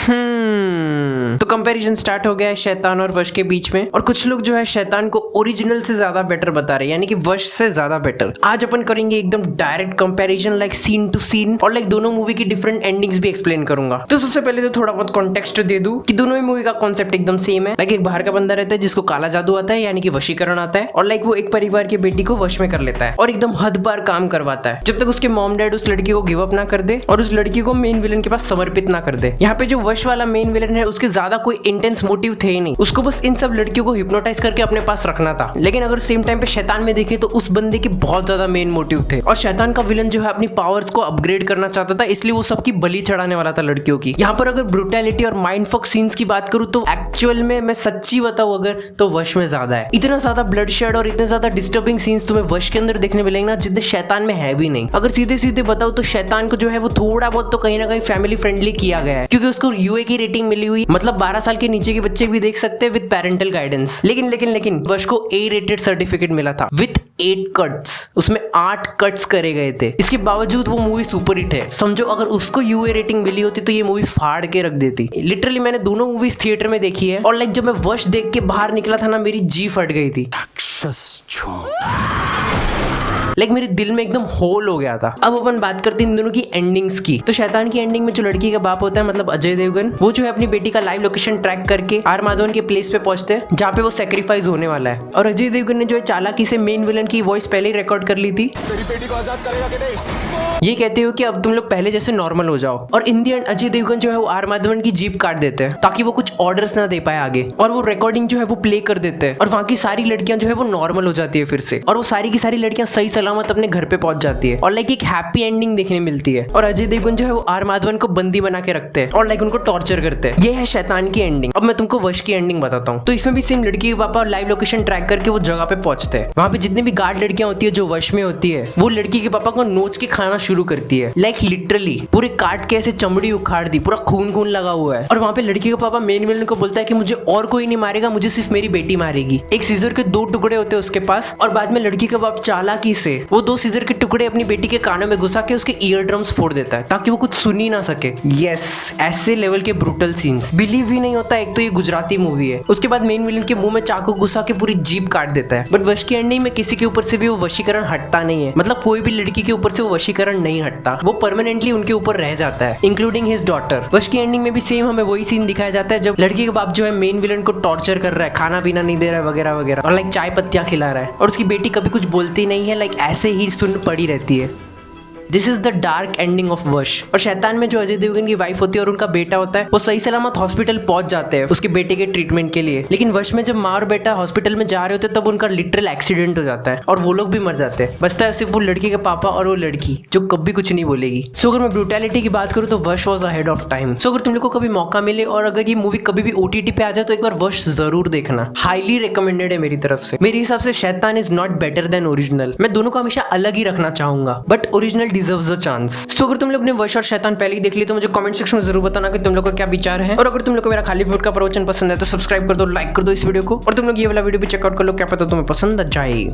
तो comparison start हो गया है शैतान और वश के बीच में, और कुछ लोग जो है शैतान को ओरिजिनल से ज्यादा बेटर बता रहे हैं, यानी कि वश से ज्यादा बेटर। आज अपन करेंगे एकदम direct comparison, like scene to scene, और लाइक दोनों मूवी की डिफरेंट एंडिंग्स भी एक्सप्लेन करूंगा। तो सबसे पहले तो थोड़ा बहुत कॉन्टेक्स्ट दे दूं कि दोनों ही मूवी का कॉन्सेप्ट एकदम सेम है। लाइक एक बाहर का बंदा रहता है जिसको काला जादू आता है, यानी कि वशीकरण आता है, और लाइक वो एक परिवार की बेटी को वश में कर लेता है और एकदम हद पार काम करवाता है, जब तक उसके मॉम डैड उस लड़की को गिव अप ना कर दे और उस लड़की को मेन विलन के पास समर्पित ना कर दे। यहाँ पे जो वश वाला मेन विलन है उसके ज्यादा कोई इंटेंस मोटिव थे ही नहीं, उसको बस इन सब लड़कियों को हिप्नोटाइज करके अपने पास रखना था। लेकिन अगर सेम टाइम पे शैतान में देखे तो उस बंदे के बहुत ज्यादा मेन मोटिव थे, और शैतान का विलन जो है अपनी पावर्स को अपग्रेड करना चाहता था, इसलिए वो सबकी बलि चढ़ाने वाला था लड़कियों की। यहाँ पर अगर ब्रूटैलिटी और माइंड फक सीन्स की बात करूँ तो एक्चुअल में मैं सच्ची बताऊं अगर तो वश में ज्यादा है। इतना ज्यादा ब्लड शेड और इतने ज्यादा डिस्टर्बिंग सीन्स तुम्हें वश के अंदर देखने मिलेंगे ना, जितने शैतान में है भी नहीं। अगर सीधे सीधे बताओ तो शैतान को जो है वो थोड़ा बहुत तो कहीं ना कहीं फैमिली फ्रेंडली किया गया है, क्योंकि उसको यूए की रेटिंग मिली हुई, मतलब 12 साल के नीचे के बच्चे भी देख सकते हैं विद पेरेंटल गाइडेंस। लेकिन वश को ए रेटेड सर्टिफिकेट मिला था विद 8 कट्स, उसमें 8 कट्स करे गए थे। इसके बावजूद वो मूवी सुपर हिट है। समझो अगर उसको यूए रेटिंग मिली होती तो ये मूवी फाड़ के रख देती। लिटरली मैंने दोनों मूवीज थिएटर में देखी है, और लाइक जब मैं वश देख के बाहर निकला था ना, मेरी जी फट गई थी। लाइक मेरे दिल में एकदम होल हो गया था। अब अपन बात करते हैं इन दोनों की एंडिंग्स की। तो शैतान की एंडिंग में जो लड़की का बाप होता है, मतलब अजय देवगन, वो जो है अपनी बेटी का लाइव लोकेशन ट्रैक करके आर माधवन के प्लेस पे पहुंचते हैं जहाँ पे वो सेक्रीफाइस होने वाला है, और अजय देवगन ने जो है चालाकी से मेन विलन की वॉइस पहले ही रिकॉर्ड कर ली थी। तेरी बेटी को आजाद करेगा कि नहीं? ये कहते हो कि अब तुम लोग पहले जैसे नॉर्मल हो जाओ, और इन दी एंड अजय देवगन जो है वो आर माधवन की जीप काट देते हैं ताकि वो कुछ ऑर्डर्स ना दे पाए आगे, और वो रिकॉर्डिंग जो है वो प्ले कर देते हैं, और वहाँ की सारी लड़कियां जो है वो नॉर्मल हो जाती है फिर से, और वो सारी की सारी लड़कियां सही सलामत अपने घर पे पहुंच जाती है, और लाइक एक हैप्पी एंडिंग देखने मिलती है। और अजय देवगन जो है वो आर माधवन को बंदी बना के रखते हैं और लाइक उनको टॉर्चर करते हैं। ये है शैतान की एंडिंग। अब मैं तुमको वश की एंडिंग बताता हूँ। तो इसमें भी सेम लड़की के पापा लाइव लोकेशन ट्रैक करके वो जगह पे पहुंचते हैं। वहाँ पे जितने भी गार्ड लड़कियां होती है जो वश में होती है, वो लड़की के पापा को नोच के खाना शुरू करती है। लाइक लिटरली पूरे काट के ऐसे चमड़ी उखाड़ दी, पूरा खून खून लगा हुआ है। और वहाँ पे लड़की का पापा मेन विलन को बोलता है कि मुझे और कोई नहीं मारेगा, मुझे सिर्फ मेरी बेटी मारेगी। एक सीजर के 2 टुकड़े होते हैं उसके पास, और बाद में लड़की का बाप चालाकी से वो 2 सीजर के टुकड़े अपनी बेटी के कानों में घुसा के उसके ईयर ड्रम्स फोड़ देता है ताकि वो कुछ सुन ही ना सके। यस, ऐसे लेवल के ब्रूटल सीन्स बिलीव ही नहीं होता। एक तो ये गुजराती मूवी है, उसके बाद मेन विलन के मुंह में चाकू घुसा के पूरी जीभ काट देता है। बट वश की एंडिंग में किसी के ऊपर से भी वो वशीकरण हटता नहीं है, मतलब कोई भी लड़की के ऊपर से वो वशीकरण नहीं हटता, वो परमानेंटली उनके ऊपर रह जाता है, इंक्लूडिंग हिज डॉटर। वश की एंडिंग में भी सेम हमें वही सीन दिखाया जाता है जब लड़की का बाप जो है मेन विलन को टॉर्चर कर रहा है, खाना पीना नहीं दे रहा है वगैरह वगैरह, और लाइक चाय पत्तियां खिला रहा है, और उसकी बेटी कभी कुछ बोलती नहीं है, लाइक ऐसे ही सुन पड़ी रहती है। This is the dark ending of वश। और शैतान में जो अजय देवगन की वाइफ होती है और उनका बेटा होता है, वो सही सलामत हॉस्पिटल पहुंच जाते हैं उसके बेटे के ट्रीटमेंट के लिए। लेकिन वश में जब माँ और बेटा हॉस्पिटल में जा रहे होते हैं तब उनका लिटरल एक्सीडेंट हो जाता है और वो लोग भी मर जाते हैं। बचता है सिर्फ वो लड़की के पापा और वो लड़की जो कभी कुछ नहीं बोलेगी। सो अगर मैं ब्रूटैलिटी की बात करूँ तो वश वॉज अहेड ऑफ टाइम। सो अगर तुम लोग को कभी मौका मिले और अगर ये मूवी कभी भी OTT पे आ जाए तो एक बार वश जरूर देखना, हाईली रिकमेंडेड है मेरी तरफ से। मेरे हिसाब से शैतान is not better than original. मैं दोनों को हमेशा अलग ही रखना चाहूंगा, but original deserves a chance. तो अगर तुम लोग ने वश और शैतान पहले ही देख ली तो मुझे कमेंट सेक्शन में जरूर बताना कि तुम लोग का क्या विचार है। और अगर तुम लोग को मेरा खाली फूड का प्रवचन पसंद है तो सब्सक्राइब कर दो, लाइक कर दो इस वीडियो को, और तुम लोग ये वाला वीडियो भी चेकआउट कर लो, क्या पता तुम्हें पसंद आ जाए।